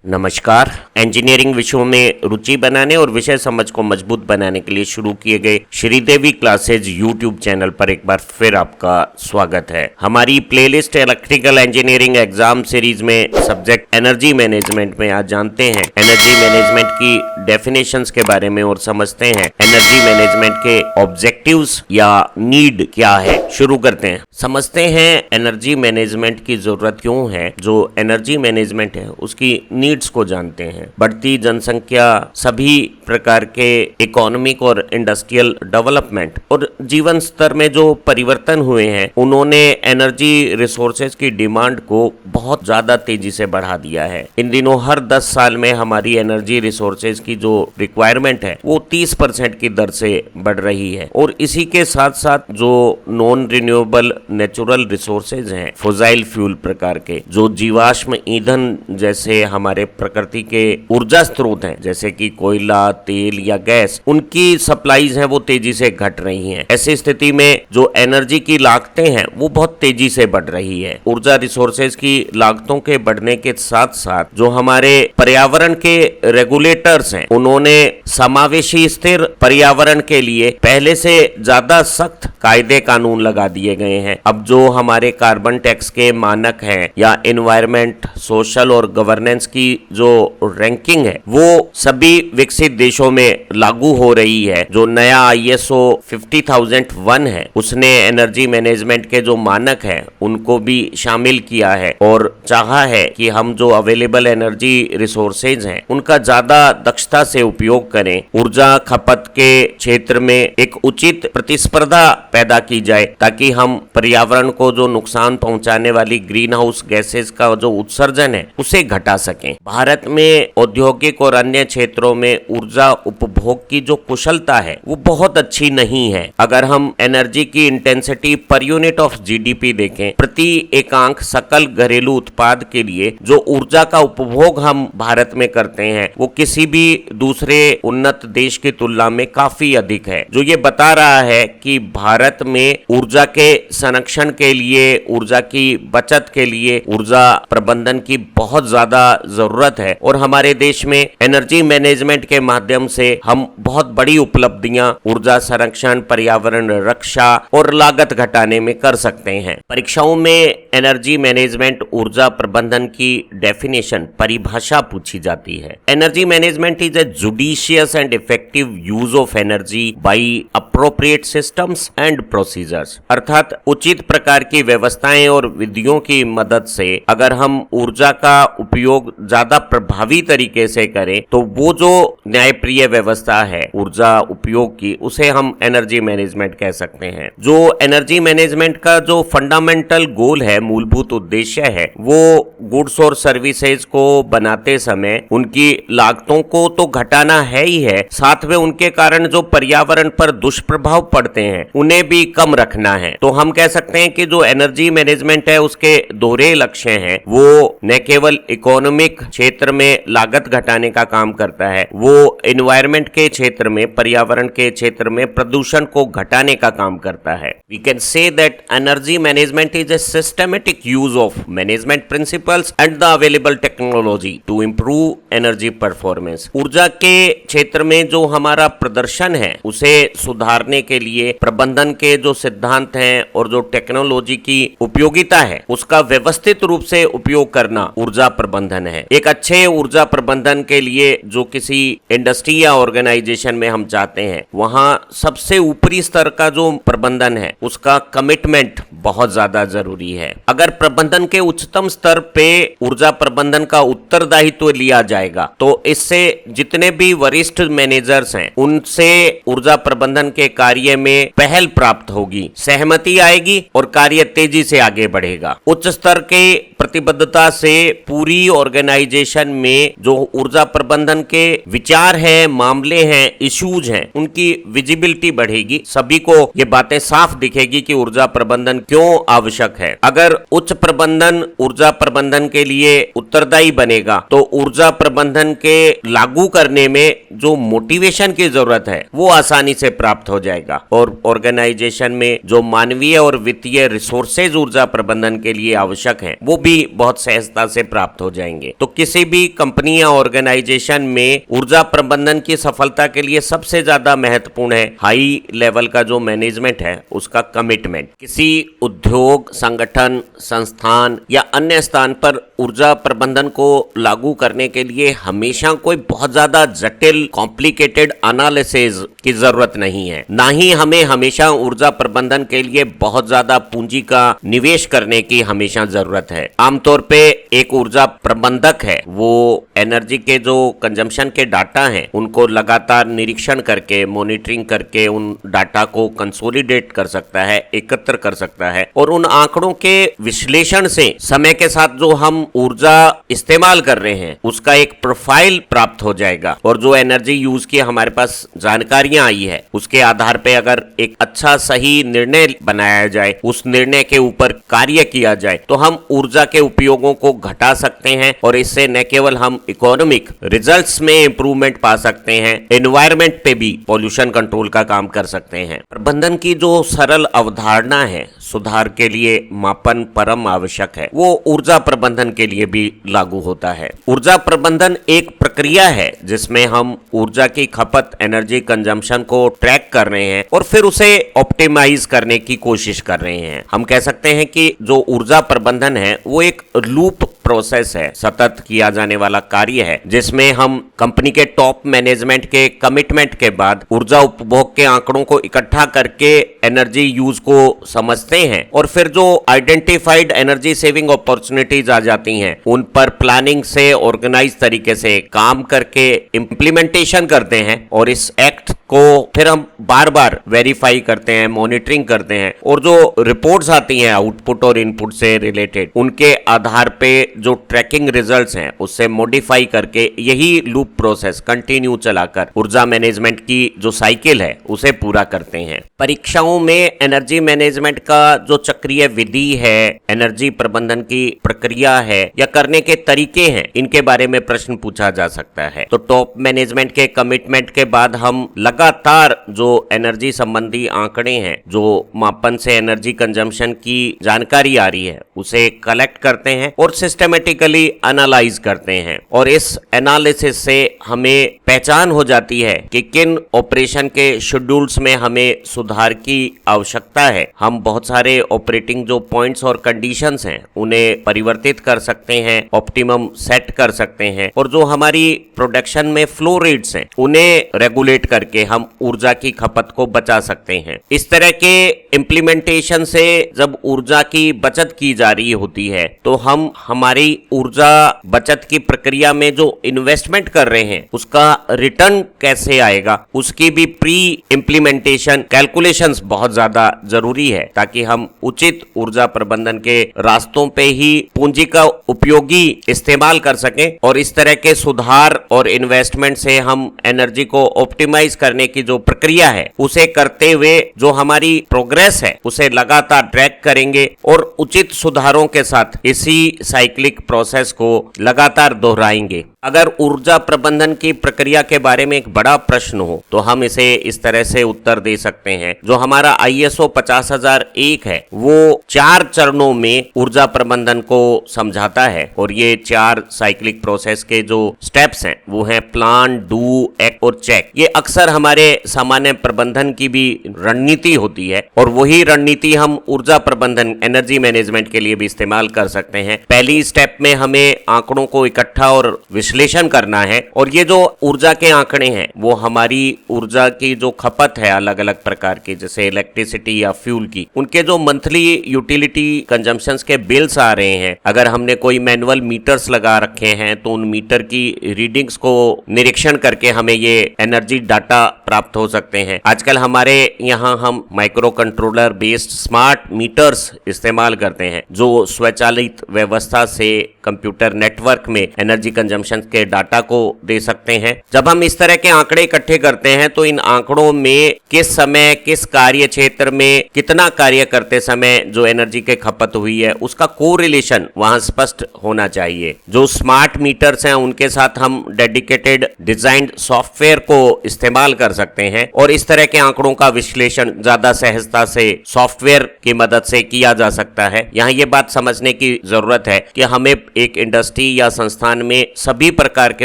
नमस्कार। इंजीनियरिंग विषयों में रुचि बनाने और विषय समझ को मजबूत बनाने के लिए शुरू किए गए श्रीदेवी क्लासेज यूट्यूब चैनल पर एक बार फिर आपका स्वागत है। हमारी playlist electrical engineering exam series में सब्जेक्ट एनर्जी मैनेजमेंट में आज जानते हैं एनर्जी मैनेजमेंट की डेफिनेशंस के बारे में और समझते हैं एनर्जी मैनेजमेंट के ऑब्जेक्टिव्स या नीड क्या है। शुरू करते हैं, समझते हैं एनर्जी मैनेजमेंट की जरूरत क्यों है। जो एनर्जी मैनेजमेंट है उसकी नीड्स को जानते हैं। बढ़ती जनसंख्या, सभी प्रकार के इकोनॉमिक और इंडस्ट्रियल डेवलपमेंट और जीवन स्तर में जो परिवर्तन हुए हैं उन्होंने एनर्जी रिसोर्सेज की डिमांड को बहुत ज्यादा तेजी से बढ़ा दिया है। इन दिनों हर 10 साल में हमारी एनर्जी रिसोर्सेज की जो रिक्वायरमेंट है वो 30% की दर से बढ़ रही है और इसी के साथ साथ जो नॉन रिन्यूएबल नेचुरल रिसोर्सेज हैं, फॉसिल फ्यूल प्रकार के, जो जीवाश्म ईंधन जैसे हमारे प्रकृति के ऊर्जा स्रोत हैं जैसे कि कोयला, तेल या गैस, उनकी सप्लाईज हैं वो तेजी से घट रही हैं। ऐसी स्थिति में जो एनर्जी की लागतें हैं वो बहुत तेजी से बढ़ रही है। ऊर्जा रिसोर्सेज की लागतों के बढ़ने के साथ साथ जो हमारे पर्यावरण के रेगुलेटर्स हैं उन्होंने समावेशी स्थिर पर्यावरण के लिए पहले से ज्यादा सख्त कायदे कानून लगा दिए गए हैं। अब जो हमारे कार्बन टैक्स के मानक हैं या एनवायरमेंट, सोशल और गवर्नेंस की जो रैंकिंग है वो सभी विकसित देशों में लागू हो रही है। जो नया ISO 50001 है उसने एनर्जी मैनेजमेंट के जो मानक हैं उनको भी शामिल किया है और चाहा है कि हम जो अवेलेबल एनर्जी रिसोर्सेज हैं उनका ज्यादा दक्षता से उपयोग करें। ऊर्जा खपत के क्षेत्र में एक उचित प्रतिस्पर्धा पैदा की जाए ताकि हम पर्यावरण को जो नुकसान पहुंचाने वाली ग्रीन हाउस गैसेस का जो उत्सर्जन है उसे घटा सकें। भारत में औद्योगिक और अन्य क्षेत्रों में ऊर्जा उपभोग की जो कुशलता है वो बहुत अच्छी नहीं है। अगर हम एनर्जी की intensity per unit of GDP देखें, प्रति एकांक सकल घरेलू उत्पाद के लिए जो ऊर्जा का उपभोग हम भारत में करते हैं वो किसी भी दूसरे उन्नत देश की तुलना में काफी अधिक है। जो ये बता रहा है कि भारत में ऊर्जा के संरक्षण के लिए, ऊर्जा की बचत के लिए ऊर्जा प्रबंधन की बहुत ज्यादा जरूरत है और हमारे देश में एनर्जी मैनेजमेंट के माध्यम से हम बहुत बड़ी उपलब्धियां ऊर्जा संरक्षण, पर्यावरण रक्षा और लागत घटाने में कर सकते हैं। परीक्षाओं में एनर्जी मैनेजमेंट ऊर्जा प्रबंधन की डेफिनेशन, परिभाषा पूछी जाती है। Energy management is A judicious and effective use of energy by appropriate systems and procedures, अर्थात उचित प्रकार की व्यवस्थाएं और विधियों की मदद से अगर हम ऊर्जा का उपयोग ज्यादा प्रभावी तरीके से करें तो वो जो न्यायप्रिय व्यवस्था है ऊर्जा उपयोग की उसे हम एनर्जी मैनेजमेंट कह सकते हैं। जो एनर्जी मैनेजमेंट का जो फंडामेंटल गोल है, मूलभूत उद्देश्य है, वो गुड्स और सर्विसेज को बनाते समय उनकी लागतों को तो घटाना है ही है, साथ में उनके कारण जो पर्यावरण पर दुष्प्रभाव पड़ते हैं उन्हें भी कम रखना है। तो हम कह सकते हैं कि जो एनर्जी मैनेजमेंट है उसके दोहरे लक्ष्य हैं। वो न केवल इकोनॉमिक क्षेत्र में लागत घटाने का काम करता है, वो एनवायरमेंट के क्षेत्र में, पर्यावरण के क्षेत्र में प्रदूषण को घटाने का काम करता है। We can say that energy management is a systematic use of management principles and the available technology to improve energy performance. ऊर्जा के क्षेत्र में जो हमारा प्रदर्शन है उसे सुधारने के लिए प्रबंधन के जो सिद्धांत हैं और जो टेक्नोलॉजी की उपयोगिता है उसका व्यवस्थित रूप से उपयोग करना ऊर्जा प्रबंधन है। एक अच्छे ऊर्जा प्रबंधन के लिए जो किसी इंडस्ट्री या ऑर्गेनाइजेशन में हम चाहते हैं वहां सबसे ऊपरी स्तर का जो प्रबंधन है उसका कमिटमेंट बहुत ज्यादा जरूरी है। अगर प्रबंधन के उच्चतम स्तर पे ऊर्जा प्रबंधन का उत्तरदायित्व लिया जाएगा तो इससे जितने भी वरिष्ठ मैनेजर्स हैं उनसे ऊर्जा प्रबंधन के कार्य में पहल प्राप्त होगी, सहमति आएगी और कार्य तेजी से आगे बढ़ेगा। उच्च स्तर के प्रतिबद्धता से पूरी ऑर्गेनाइजेशन में जो ऊर्जा प्रबंधन के विचार है, मामले हैं, इश्यूज हैं, उनकी विजिबिलिटी बढ़ेगी। सभी को ये बातें साफ दिखेगी कि ऊर्जा प्रबंधन क्यों आवश्यक है। अगर उच्च प्रबंधन ऊर्जा प्रबंधन के लिए उत्तरदायी बनेगा तो ऊर्जा प्रबंधन के लागू करने में जो मोटिवेशन की जरूरत है वो आसानी से प्राप्त हो जाएगा और ऑर्गेनाइजेशन में जो मानवीय और वित्तीय रिसोर्सेज ऊर्जा प्रबंधन के लिए आवश्यक हैं वो भी बहुत सहजता से प्राप्त हो जाएंगे। तो किसी भी कंपनी या ऑर्गेनाइजेशन में ऊर्जा प्रबंधन की सफलता के लिए सबसे ज्यादा महत्वपूर्ण है हाई लेवल का जो मैनेजमेंट है उसका कमिटमेंट। किसी उद्योग, संगठन, संस्थान या अन्य स्थान पर ऊर्जा प्रबंधन को लागू करने के लिए हमेशा कोई बहुत ज्यादा जटिल कॉम्प्लिकेटेड एनालिसिस की जरूरत नहीं है। ना ही हमें हमेशा ऊर्जा प्रबंधन के लिए बहुत ज्यादा पूंजी का निवेश करने की हमेशा जरूरत है। आमतौर पे एक ऊर्जा प्रबंधक है वो एनर्जी के जो कंजम्पशन के डाटा हैं उनको लगातार निरीक्षण करके, मॉनिटरिंग करके उन डाटा को कंसोलिडेट कर सकता है, एकत्र कर सकता है और उन आंकड़ों के विश्लेषण से समय के साथ जो हम ऊर्जा इस्तेमाल कर रहे हैं उसका एक प्रोफाइल प्राप्त हो जाएगा और जो एनर्जी यूज की हमारे पास जानकारियां आई है उसके आधार पे अगर एक अच्छा सही निर्णय बनाया जाए, उस निर्णय के ऊपर कार्य किया जाए तो हम ऊर्जा के उपयोगों को घटा सकते हैं और इससे न केवल हम इकोनॉमिक रिजल्ट्स में इंप्रूवमेंट पा सकते हैं, एनवायरमेंट पे भी पॉल्यूशन कंट्रोल का काम कर सकते हैं। प्रबंधन की जो सरल अवधारणा है सुधार के लिए मापन परम आवश्यक है, वो ऊर्जा प्रबंधन के लिए भी लागू होता है। ऊर्जा प्रबंधन एक प्रक्रिया है जिसमें हम ऊर्जा की खपत, एनर्जी कंजम्पशन को ट्रैक कर रहे हैं और फिर उसे ऑप्टिमाइज करने की कोशिश कर रहे हैं। हम कह सकते हैं कि जो ऊर्जा प्रबंधन है वो एक लूप प्रोसेस है, सतत किया जाने वाला कार्य है जिसमें हम कंपनी के टॉप मैनेजमेंट के कमिटमेंट के बाद ऊर्जा उपभोग के आंकड़ों को इकट्ठा करके एनर्जी यूज को समझते हैं और फिर जो आइडेंटिफाइड एनर्जी सेविंग अपॉर्चुनिटीज आ जाती हैं उन पर प्लानिंग से, ऑर्गेनाइज तरीके से काम करके इम्प्लीमेंटेशन करते हैं और इस एक्ट को फिर हम बार बार वेरीफाई करते हैं, मॉनिटरिंग करते हैं और जो रिपोर्ट्स आती हैं आउटपुट और इनपुट से रिलेटेड उनके आधार पे जो ट्रैकिंग रिजल्ट्स हैं उससे मॉडिफाई करके यही लूप प्रोसेस कंटिन्यू चलाकर ऊर्जा मैनेजमेंट की जो साइकिल है उसे पूरा करते हैं। परीक्षाओं में एनर्जी मैनेजमेंट का जो चक्रीय विधि है, एनर्जी प्रबंधन की प्रक्रिया है या करने के तरीके हैं, इनके बारे में प्रश्न पूछा जा सकता है। तो टॉप मैनेजमेंट के कमिटमेंट के बाद हम लगातार जो एनर्जी संबंधी आंकड़े हैं, जो मापन से एनर्जी कंजम्पशन की जानकारी आ रही है उसे कलेक्ट करते हैं और सिस्टमेटिकली एनालाइज करते हैं और इस एनालिसिस से हमें पहचान हो जाती है कि किन ऑपरेशन के शेड्यूल्स में हमें सुधार की आवश्यकता है। हम बहुत सारे ऑपरेटिंग जो पॉइंट्स और कंडीशंस हैं उन्हें परिवर्तित कर सकते हैं, ऑप्टिमम सेट कर सकते हैं और जो हमारी प्रोडक्शन में फ्लो रेट्स हैं उन्हें रेगुलेट करके हम ऊर्जा की खपत को बचा सकते हैं। इस तरह के इम्प्लीमेंटेशन से जब ऊर्जा की बचत की जा रही होती है तो हम हमारी ऊर्जा बचत की प्रक्रिया में जो इन्वेस्टमेंट कर रहे हैं उसका रिटर्न कैसे आएगा उसकी भी प्री इम्प्लीमेंटेशन कैलकुलेशंस बहुत ज्यादा जरूरी है ताकि हम उचित ऊर्जा प्रबंधन के रास्तों पे ही पूंजी का उपयोगी इस्तेमाल कर सकें और इस तरह के सुधार और इन्वेस्टमेंट से हम एनर्जी को ऑप्टिमाइज करने की जो प्रक्रिया है उसे करते हुए जो हमारी प्रोग्रेस है उसे लगातार ट्रैक करेंगे और उचित सुधारों के साथ इसी साइक्लिक प्रोसेस को लगातार दोहराएंगे। अगर ऊर्जा प्रबंधन की प्रक्रिया के बारे में एक बड़ा प्रश्न हो तो हम इसे इस तरह से उत्तर दे सकते हैं। जो हमारा ISO 50001 है वो 4 चरणों में ऊर्जा प्रबंधन को समझाता है और ये 4 साइक्लिक प्रोसेस के जो स्टेप्स हैं वो हैं प्लान, डू, एक्ट और चेक। ये अक्सर हमारे सामान्य प्रबंधन की भी रणनीति होती है और वही रणनीति हम ऊर्जा प्रबंधन, एनर्जी मैनेजमेंट के लिए भी इस्तेमाल कर सकते हैं। पहली स्टेप में हमें आंकड़ों को इकट्ठा और विश्लेषण करना है और ये जो ऊर्जा के आंकड़े हैं वो हमारी ऊर्जा की जो खपत है अलग अलग प्रकार की, जैसे इलेक्ट्रिसिटी या फ्यूल की, उनके जो मंथली यूटिलिटी कंजम्पशंस के बिल्स आ रहे हैं, अगर हमने कोई मैनुअल मीटर्स लगा रखे हैं तो उन मीटर की रीडिंग्स को निरीक्षण करके हमें ये एनर्जी डाटा प्राप्त हो सकते हैं। आजकल हमारे यहाँ हम micro controller based smart meters इस्तेमाल करते हैं जो स्वचालित व्यवस्था से कंप्यूटर नेटवर्क में एनर्जी कंजम्पशन कंजम्पशन के डाटा को दे सकते हैं। जब हम इस तरह के आंकड़े इकट्ठे करते हैं तो इन आंकड़ों में किस समय किस कार्य क्षेत्र में कितना कार्य करते समय जो एनर्जी की खपत हुई है उसका कोरिलेशन वहां स्पष्ट होना चाहिए। जो स्मार्ट मीटर्स हैं उनके साथ हम डेडिकेटेड डिजाइन्ड सॉफ्टवेयर को इस्तेमाल कर सकते हैं और इस तरह के आंकड़ों का विश्लेषण ज्यादा सहजता से सॉफ्टवेयर की मदद से किया जा सकता है। यहाँ ये बात समझने की जरूरत है कि हमें एक इंडस्ट्री या संस्थान में सभी प्रकार के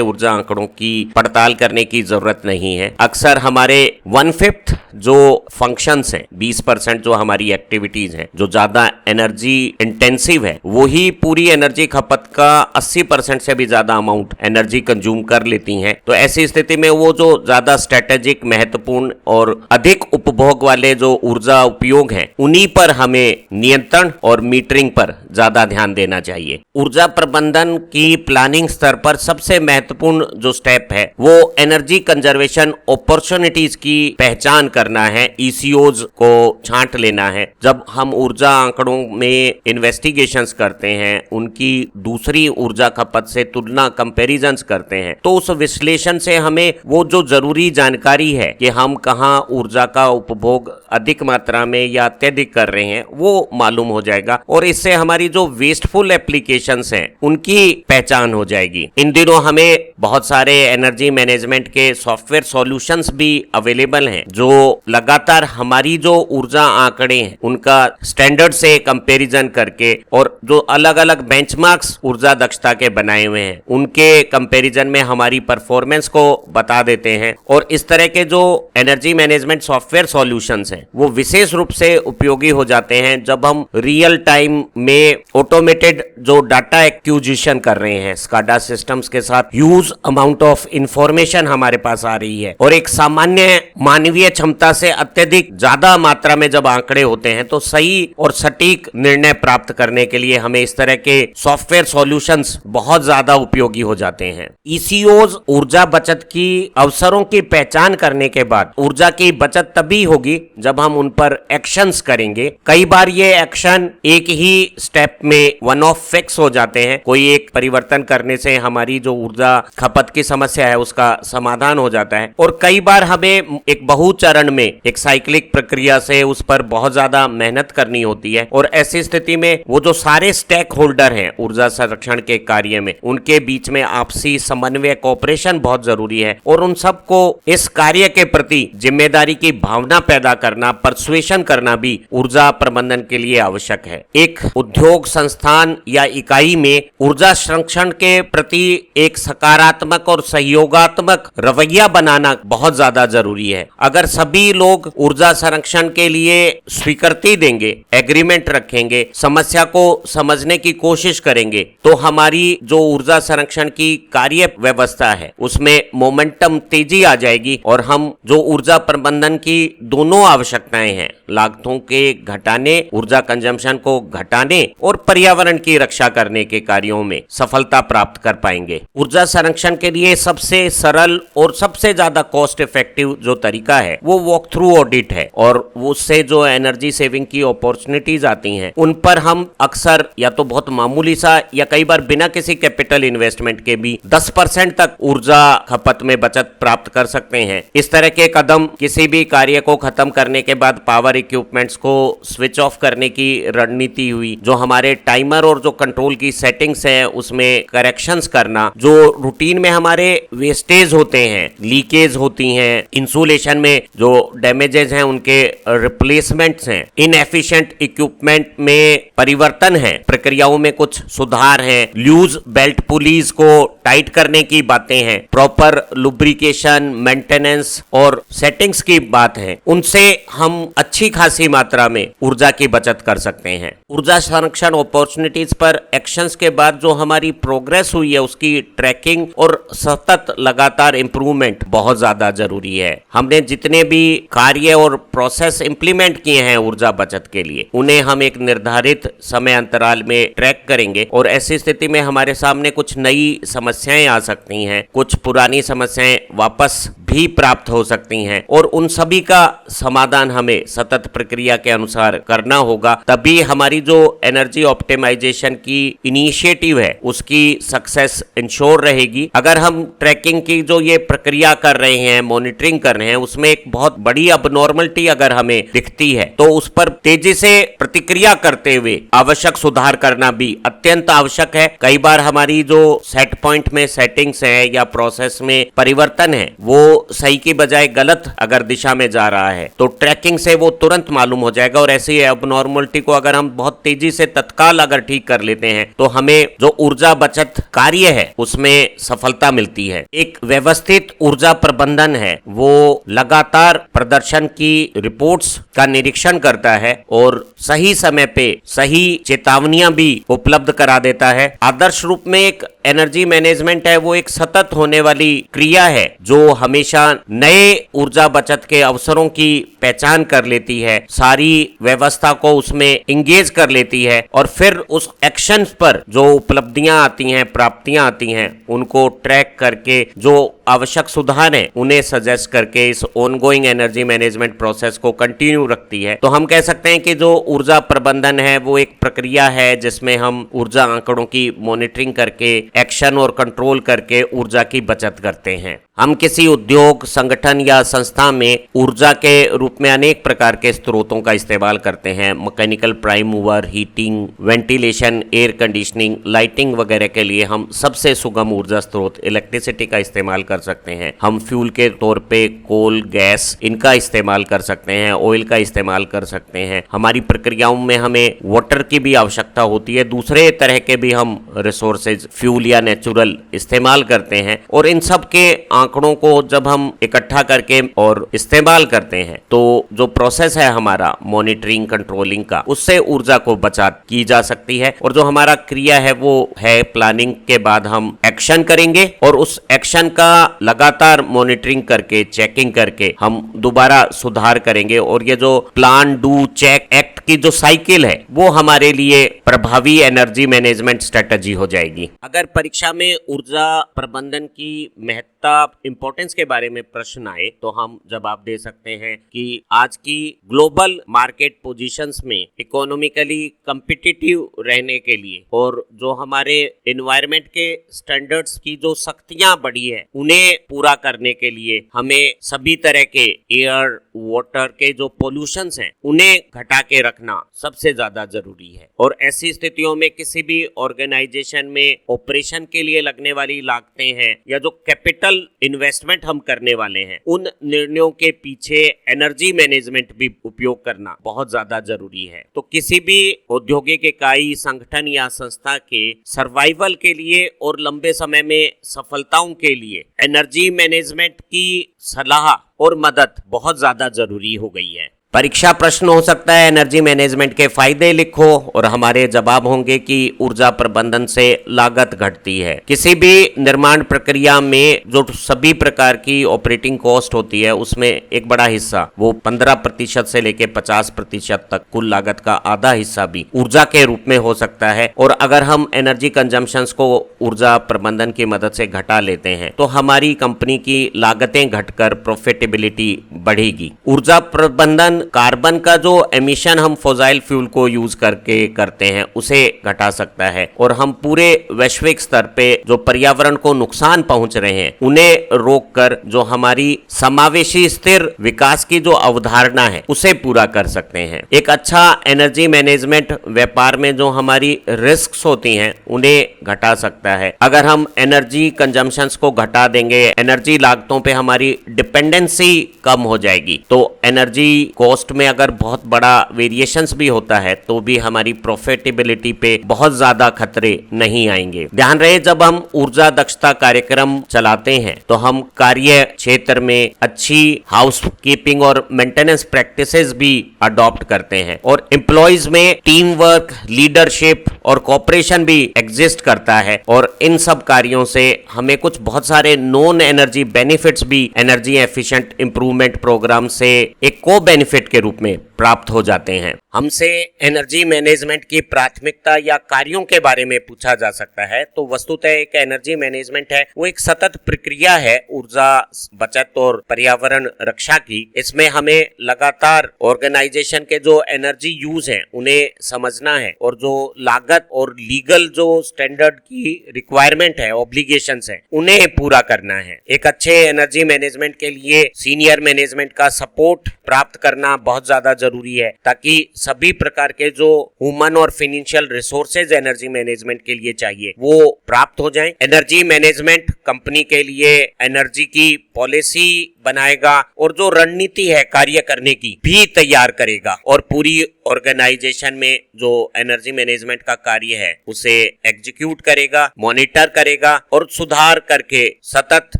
ऊर्जा आंकड़ों की पड़ताल करने की जरूरत नहीं है। अक्सर हमारे 1/5 जो फंक्शंस हैं, 20% जो हमारी एक्टिविटीज हैं जो ज्यादा एनर्जी इंटेंसिव है, वही पूरी एनर्जी खपत का 80% से भी ज्यादा अमाउंट एनर्जी कंज्यूम कर लेती हैं। तो ऐसी स्थिति में वो जो ज्यादा स्ट्रेटेजिक, महत्वपूर्ण और अधिक उपभोग वाले जो ऊर्जा उपयोग हैं उन्हीं पर हमें नियंत्रण और मीटरिंग पर ज्यादा ध्यान देना चाहिए। ऊर्जा प्रबंधन की प्लानिंग स्तर पर सबसे महत्वपूर्ण जो स्टेप है वो एनर्जी कंजर्वेशन अपॉर्चुनिटीज की पहचान करना है, ईसीओज को छांट लेना है। जब हम ऊर्जा आंकड़ों में इन्वेस्टिगेशंस करते हैं, उनकी दूसरी ऊर्जा खपत से तुलना, कंपैरिजंस करते हैं, तो उस विश्लेषण से हमें वो जो जरूरी जानकारी है कि हम कहाँ ऊर्जा का उपभोग अधिक मात्रा में या अत्यधिक कर रहे हैं वो मालूम हो जाएगा और इससे हमारी जो वेस्टफुल एप्लीकेशंस हैं उनकी पहचान हो जाएगी। इन दिनों हमें बहुत सारे एनर्जी मैनेजमेंट के सॉफ्टवेयर सॉल्यूशंस भी अवेलेबल हैं जो लगातार हमारी जो ऊर्जा आंकड़े हैं उनका स्टैंडर्ड से कंपैरिजन करके और जो अलग अलग बेंचमार्क्स ऊर्जा दक्षता के बनाए हुए हैं उनके कंपैरिजन में हमारी परफॉर्मेंस को बता देते हैं। और इस तरह के जो एनर्जी मैनेजमेंट सॉफ्टवेयर सॉल्यूशंस हैं वो विशेष रूप से उपयोगी हो जाते हैं जब हम रियल टाइम में ऑटोमेटेड जो डाटा एक्विजिशन कर रहे हैं, स्काडा सिस्टम्स के साथ ह्यूज अमाउंट ऑफ इंफॉर्मेशन हमारे पास आ रही है और एक सामान्य मानवीय क्षमता से अत्यधिक ज्यादा मात्रा में जब आंकड़े होते हैं तो सही और सटीक निर्णय प्राप्त करने के लिए हमें इस तरह के सॉफ्टवेयर सॉल्यूशंस बहुत ज्यादा उपयोगी हो जाते हैं। ईसीओज ऊर्जा बचत की अवसरों की पहचान करने के बाद ऊर्जा की बचत तभी होगी जब हम उन पर एक्शंस करेंगे। कई बार ये एक्शन एक ही स्टेप में वन ऑफ फिक्स हो जाते हैं। कोई एक परिवर्तन करने से हमारी जो ऊर्जा खपत की समस्या है उसका समाधान हो जाता है और कई बार हमें एक बहुचरण में एक साइक्लिक प्रक्रिया से उस पर बहुत ज्यादा मेहनत करनी होती है और ऐसी स्थिति में वो जो सारे स्टेक होल्डर हैं ऊर्जा संरक्षण के कार्य में, उनके बीच में आपसी समन्वय, कोऑपरेशन बहुत जरूरी है और उन सबको इस कार्य के प्रति जिम्मेदारी की भावना पैदा करना, परसुएशन करना भी ऊर्जा प्रबंधन के लिए आवश्यक है। एक उद्योग, संस्थान या इकाई में ऊर्जा संरक्षण के प्रति एक सकारात्मक और सहयोगात्मक रवैया बनाना बहुत ज्यादा जरूरी है। अगर सभी लोग ऊर्जा संरक्षण के लिए स्वीकृति देंगे, एग्रीमेंट रखेंगे, समस्या को समझने की कोशिश करेंगे तो हमारी जो ऊर्जा संरक्षण की कार्य व्यवस्था है उसमें मोमेंटम, तेजी आ जाएगी और हम जो ऊर्जा प्रबंधन की दोनों आवश्यकताएं हैं, लागतों के घटाने, ऊर्जा कंजम्पशन को घटाने और पर्यावरण की रक्षा करने के कार्यों में सफलता प्राप्त कर पाएंगे। ऊर्जा संरक्षण के लिए सबसे सरल और सबसे ज्यादा कॉस्ट इफेक्टिव जो तरीका है वो वॉक थ्रू ऑडिट है और उससे जो एनर्जी सेविंग की अपॉर्चुनिटीज आती हैं उन पर हम अक्सर या तो बहुत मामूली सा या कई बार बिना किसी कैपिटल इन्वेस्टमेंट के भी 10% तक ऊर्जा खपत में बचत प्राप्त कर सकते हैं। इस तरह के कदम किसी भी कार्य को खत्म करने के बाद पावर इक्विपमेंट्स को स्विच ऑफ करने की रणनीति हुई, जो हमारे टाइमर और जो कंट्रोल की सेटिंग्स है उसमें करेक्शंस करना, जो रूटीन में हमारे वेस्टेज होते हैं, लीकेज होती हैं, इंसुलेशन में जो डैमेजेस हैं उनके रिप्लेसमेंट्स हैं, इनएफिशिएंट इक्विपमेंट में परिवर्तन है, प्रक्रियाओं में कुछ सुधार है, लूज बेल्ट पुलीज को टाइट करने की बातें हैं, प्रॉपर लुब्रिकेशन, मेंटेनेंस और सेटिंग्स की बात है, उनसे हम अच्छी खासी मात्रा में ऊर्जा की बचत कर सकते हैं। ऊर्जा संरक्षण अपॉर्चुनिटीज पर एक्शंस के बाद जो हमारी प्रोग्रेस हुई है उसकी ट्रैकिंग और सतत लगातार इंप्रूवमेंट बहुत ज्यादा जरूरी है। हमने जितने भी कार्य और प्रोसेस इंप्लीमेंट किए हैं ऊर्जा बचत के लिए उन्हें हम एक निर्धारित समय अंतराल में ट्रैक करेंगे और ऐसी स्थिति में हमारे सामने कुछ नई समस्याएं आ सकती हैं, कुछ पुरानी समस्याएं वापस भी प्राप्त हो सकती हैं और उन सभी का समाधान हमें सतत प्रक्रिया के अनुसार करना होगा, तभी हमारी जो एनर्जी ऑप्टिमाइजेशन की इनिशिएटिव है उसकी सक्सेस इंश्योर रहेगी। अगर हम ट्रैकिंग की जो ये प्रक्रिया कर रहे हैं, मॉनिटरिंग कर रहे हैं, उसमें एक बहुत बड़ी अबनॉर्मलिटी अगर हमें दिखती है तो उस पर तेजी से प्रतिक्रिया करते हुए आवश्यक सुधार करना भी अत्यंत आवश्यक है। कई बार हमारी जो सेट पॉइंट में सेटिंग्स है या प्रोसेस में परिवर्तन है वो सही की बजाय गलत अगर दिशा में जा रहा है तो ट्रैकिंग से वो तुरंत मालूम हो जाएगा और ऐसी अबनॉर्मलिटी को अगर हम बहुत तेजी से तत्काल अगर ठीक कर लेते हैं तो हमें जो ऊर्जा बचत कार्य है उसमें सफलता मिलती है। एक व्यवस्थित ऊर्जा प्रबंधन है वो लगातार प्रदर्शन की रिपोर्ट्स का निरीक्षण करता है और सही समय पे सही चेतावनियां भी उपलब्ध करा देता है। आदर्श रूप में एक एनर्जी मैनेजमेंट है वो एक सतत होने वाली क्रिया है जो हमेशा नए ऊर्जा बचत के अवसरों की पहचान कर लेती है, सारी व्यवस्था को उसमें इंगेज कर लेती है और फिर उस एक्शंस पर जो उपलब्धियां आती हैं, प्राप्तियां आती हैं, उनको ट्रैक करके जो आवश्यक सुधार है उन्हें सजेस्ट करके इस ऑनगोइंग एनर्जी मैनेजमेंट प्रोसेस को कंटिन्यू रखती है। तो हम कह सकते हैं कि जो ऊर्जा प्रबंधन है वो एक प्रक्रिया है जिसमें हम ऊर्जा आंकड़ों की मॉनिटरिंग करके एक्शन और कंट्रोल करके ऊर्जा की बचत करते हैं। हम किसी उद्योग, संगठन या संस्था में ऊर्जा के रूप में अनेक प्रकार के स्रोतों का इस्तेमाल करते हैं। Mechanical prime mover, heating, ventilation, air conditioning, lighting वगैरह के लिए हम सबसे सुगम ऊर्जा स्रोत इलेक्ट्रिसिटी का इस्तेमाल कर सकते हैं। हम फ्यूल के तौर पे कोल, गैस इनका इस्तेमाल कर सकते हैं, ऑयल का इस्तेमाल कर सकते हैं। हमारी प्रक्रियाओं में हमें वाटर की भी आवश्यकता होती है, दूसरे तरह के भी हम रिसोर्सेज फ्यूल या नेचुरल इस्तेमाल करते हैं और इन सब के आंकड़ों को जब हम इकट्ठा करके और इस्तेमाल करते हैं तो जो प्रोसेस है हमारा मॉनिटरिंग, कंट्रोलिंग का, उससे ऊर्जा को बचत की जा सकती है। और जो हमारा क्रिया है वो है प्लानिंग के बाद हम एक्शन करेंगे और उस एक्शन का लगातार मॉनिटरिंग करके, चेकिंग करके हम दोबारा सुधार करेंगे और ये जो प्लान, डू, चेक, एक्ट की जो साइकिल है वो हमारे लिए प्रभावी एनर्जी मैनेजमेंट स्ट्रेटजी हो जाएगी। अगर परीक्षा में ऊर्जा प्रबंधन की महत्ता, इंपॉर्टेंस के बारे में प्रश्न आए तो हम जवाब दे सकते हैं कि आज की ग्लोबल मार्केट पोजीशंस में इकोनॉमिकली कम्पिटिटिव रहने के लिए और जो हमारे एनवायरनमेंट के स्टैंडर्ड्स की जो सख्तियां बढ़ी है उन्हें पूरा करने के लिए हमें सभी तरह के एयर, वाटर के जो पोल्यूशंस हैं उन्हें घटा के रखना सबसे ज्यादा जरूरी है। और ऐसी स्थितियों में किसी भी ऑर्गेनाइजेशन में ऑपरेशन के लिए लगने वाली लागतें हैं या जो कैपिटल इन्वेस्टमेंट हम करने वाले हैं उन निर्णयों के पीछे एनर्जी मैनेजमेंट भी उपयोग करना बहुत ज्यादा जरूरी है। तो किसी भी औद्योगिक इकाई, संगठन या संस्था के सर्वाइवल के लिए और लंबे समय में सफलताओं के लिए एनर्जी मैनेजमेंट की सलाह और मदद बहुत ज्यादा जरूरी हो गई है। परीक्षा प्रश्न हो सकता है एनर्जी मैनेजमेंट के फायदे लिखो और हमारे जवाब होंगे कि ऊर्जा प्रबंधन से लागत घटती है। किसी भी निर्माण प्रक्रिया में जो सभी प्रकार की ऑपरेटिंग कॉस्ट होती है उसमें एक बड़ा हिस्सा, वो 15% से लेकर 50% तक कुल लागत का आधा हिस्सा भी ऊर्जा के रूप में हो सकता है। और अगर हम एनर्जी कंजम्पशंस को ऊर्जा प्रबंधन की मदद से घटा लेते हैं तो हमारी कंपनी की लागतें घटकर प्रॉफिटेबिलिटी बढ़ेगी। ऊर्जा प्रबंधन कार्बन का जो एमिशन हम फॉसिल फ्यूल को यूज करके करते हैं उसे घटा सकता है और हम पूरे वैश्विक स्तर पे जो पर्यावरण को नुकसान पहुंच रहे हैं उन्हें रोककर जो हमारी समावेशी स्थिर विकास की जो अवधारणा है उसे पूरा कर सकते हैं। एक अच्छा एनर्जी मैनेजमेंट व्यापार में जो हमारी रिस्क्स होती हैं उन्हें घटा सकता है। अगर हम एनर्जी कंजम्पशंस को घटा देंगे, एनर्जी लागतों पे हमारी डिपेंडेंसी कम हो जाएगी, तो एनर्जी कॉस्ट में अगर बहुत बड़ा वेरिएशंस भी होता है तो भी हमारी प्रॉफिटेबिलिटी पे बहुत ज्यादा खतरे नहीं आएंगे। ध्यान रहे, जब हम ऊर्जा दक्षता कार्यक्रम चलाते हैं तो हम कार्य क्षेत्र में अच्छी हाउस कीपिंग और मेंटेनेंस प्रैक्टिसेस भी अडॉप्ट करते हैं और एम्प्लॉइज में टीम वर्क, लीडरशिप और कोऑपरेशन भी एग्जिस्ट करता है और इन सब कार्यों से हमें कुछ बहुत सारे नॉन एनर्जी बेनिफिट्स भी एनर्जी एफिशिएंट इंप्रूवमेंट प्रोग्राम से एक को बेनिफिट के रूप में प्राप्त हो जाते हैं। हमसे एनर्जी मैनेजमेंट की प्राथमिकता या कार्यों के बारे में पूछा जा सकता है तो वस्तुतः एक एनर्जी मैनेजमेंट है वो एक सतत प्रक्रिया है ऊर्जा बचत और पर्यावरण रक्षा की। इसमें हमें लगातार ऑर्गेनाइजेशन के जो एनर्जी यूज है उन्हें समझना है और जो लागत और लीगल जो स्टैंडर्ड की रिक्वायरमेंट है ऑब्लिगेशंस है उन्हें पूरा करना है। एक अच्छे एनर्जी मैनेजमेंट के लिए सीनियर मैनेजमेंट का सपोर्ट प्राप्त करना बहुत ज्यादा जरूरी है ताकि सभी प्रकार के जो ह्यूमन और फाइनेंशियल रिसोर्सेज एनर्जी मैनेजमेंट के लिए चाहिए वो प्राप्त हो जाएं। एनर्जी मैनेजमेंट कंपनी के लिए एनर्जी की पॉलिसी बनाएगा और जो रणनीति है कार्य करने की भी तैयार करेगा और पूरी ऑर्गेनाइजेशन में जो एनर्जी मैनेजमेंट का कार्य है उसे एग्जीक्यूट करेगा, मॉनिटर करेगा और सुधार करके सतत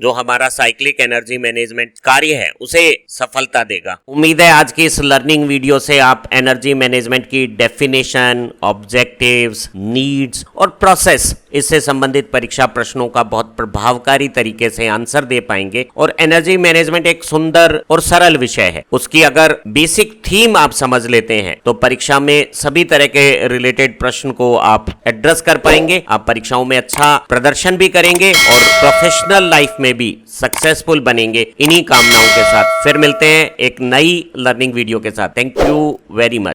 जो हमारा साइक्लिक एनर्जी मैनेजमेंट कार्य है उसे सफलता देगा। उम्मीद है आज की इस लर्निंग वीडियो से आप एनर्जी मैनेजमेंट की डेफिनेशन, ऑब्जेक्टिव्स, नीड्स और प्रोसेस इससे संबंधित परीक्षा प्रश्नों का बहुत प्रभावकारी तरीके से आंसर दे पाएंगे। और एनर्जी मैनेजमेंट एक सुंदर और सरल विषय है, उसकी अगर बेसिक थीम आप समझ लेते हैं तो परीक्षा में सभी तरह के रिलेटेड प्रश्न को आप एड्रेस कर पाएंगे। आप परीक्षाओं में अच्छा प्रदर्शन भी करेंगे और प्रोफेशनल लाइफ में भी सक्सेसफुल बनेंगे। इन्हीं कामनाओं के साथ फिर मिलते हैं एक नई लर्निंग वीडियो के साथ। Thank you very much.